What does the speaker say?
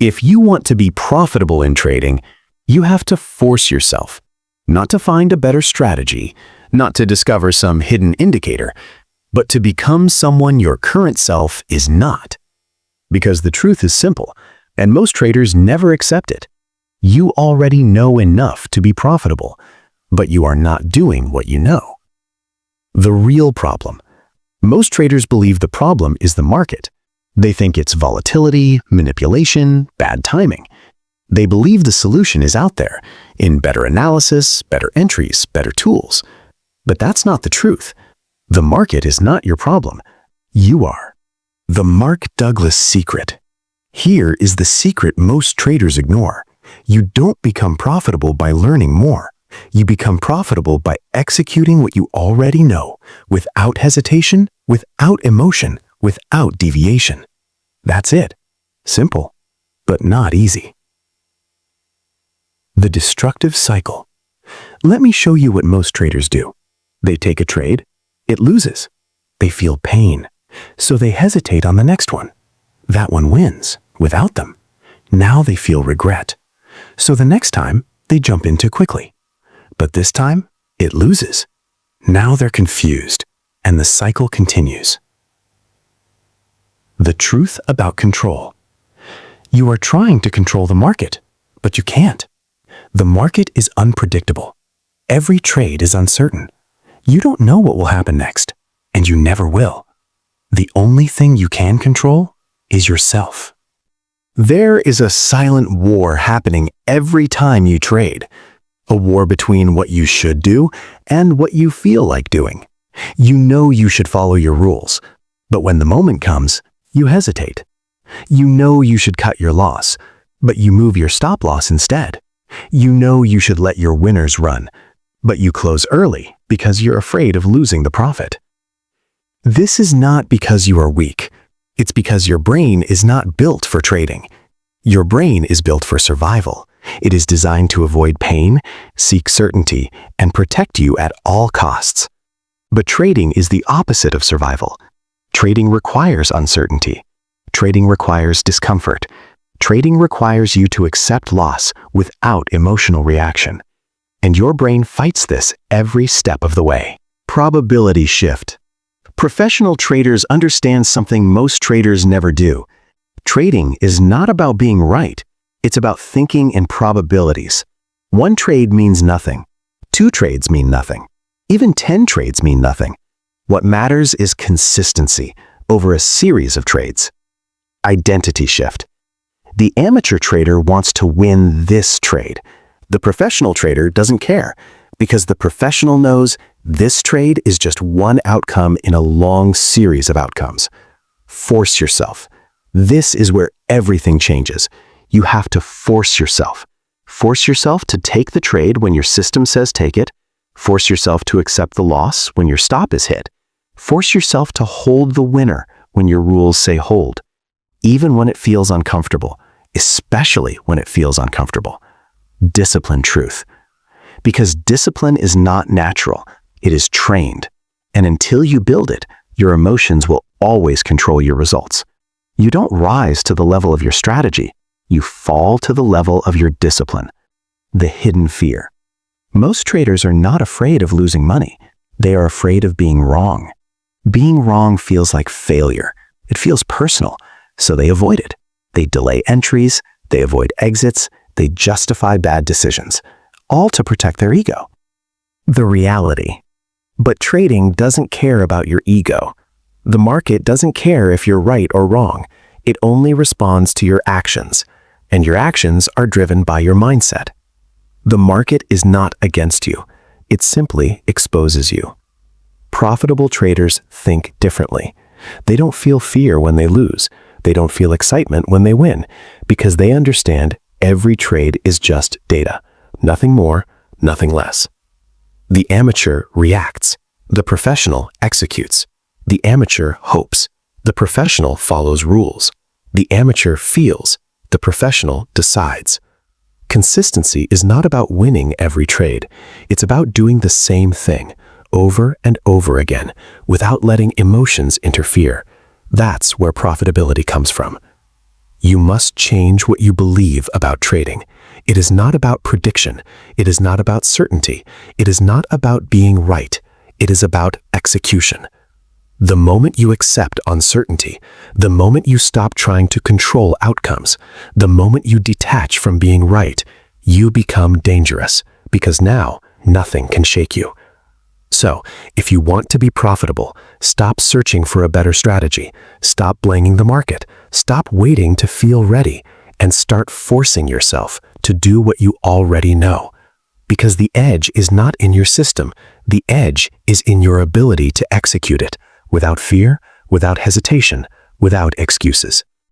If you want to be profitable in trading, you have to force yourself, not to find a better strategy, not to discover some hidden indicator, but to become someone your current self is not. Because the truth is simple, and most traders never accept it. You already know enough to be profitable, but you are not doing what you know. The real problem. Most traders believe the problem is the market. They think it's volatility, manipulation, bad timing. They believe the solution is out there, in better analysis, better entries, better tools. But that's not the truth. The market is not your problem. You are. The Mark Douglas secret. Here is the secret most traders ignore. You don't become profitable by learning more. You become profitable by executing what you already know, without hesitation, without emotion, without deviation. That's it. Simple, but not easy. The destructive cycle. Let me show you what most traders do. They take a trade, it loses. They feel pain, so they hesitate on the next one. That one wins, without them. Now they feel regret. So the next time, they jump in too quickly. But this time, it loses. Now they're confused, and the cycle continues. The truth about control. You are trying to control the market, but you can't. The market is unpredictable. Every trade is uncertain. You don't know what will happen next, and you never will. The only thing you can control is yourself. There is a silent war happening every time you trade. A war between what you should do and what you feel like doing. You know you should follow your rules, but when the moment comes, you hesitate. You know you should cut your loss, but you move your stop loss instead. You know you should let your winners run, but you close early because you're afraid of losing the profit. This is not because you are weak. It's because your brain is not built for trading. Your brain is built for survival. It is designed to avoid pain, seek certainty, and protect you at all costs. But trading is the opposite of survival. Trading requires uncertainty. Trading requires discomfort. Trading requires you to accept loss without emotional reaction. And your brain fights this every step of the way. Probability shift. Professional traders understand something most traders never do. Trading is not about being right. It's about thinking in probabilities. One trade means nothing. 2 trades mean nothing. Even 10 trades mean nothing. What matters is consistency over a series of trades. Identity shift. The amateur trader wants to win this trade. The professional trader doesn't care because the professional knows this trade is just one outcome in a long series of outcomes. Force yourself. This is where everything changes. You have to force yourself. Force yourself to take the trade when your system says take it. Force yourself to accept the loss when your stop is hit. Force yourself to hold the winner when your rules say hold, even when it feels uncomfortable, especially when it feels uncomfortable. Discipline truth. Because discipline is not natural, it is trained. And until you build it, your emotions will always control your results. You don't rise to the level of your strategy, you fall to the level of your discipline. The hidden fear. Most traders are not afraid of losing money. They are afraid of being wrong. Being wrong feels like failure. It feels personal, so they avoid it. They delay entries, they avoid exits, they justify bad decisions, all to protect their ego. The reality. But trading doesn't care about your ego. The market doesn't care if you're right or wrong. It only responds to your actions, and your actions are driven by your mindset. The market is not against you. It simply exposes you. Profitable traders think differently. They don't feel fear when they lose. They don't feel excitement when they win, because they understand every trade is just data. Nothing more, nothing less. The amateur reacts. The professional executes. The amateur hopes. The professional follows rules. The amateur feels. The professional decides. Consistency is not about winning every trade. It's about doing the same thing over and over again without letting emotions interfere. That's where profitability comes from. You must change what you believe about trading. It is not about prediction. It is not about certainty. It is not about being right. It is about execution. The moment you accept uncertainty, the moment you stop trying to control outcomes, the moment you detach from being right, you become dangerous, because now nothing can shake you. So, if you want to be profitable, stop searching for a better strategy, stop blaming the market, stop waiting to feel ready, and start forcing yourself to do what you already know. Because the edge is not in your system, the edge is in your ability to execute it, without fear, without hesitation, without excuses.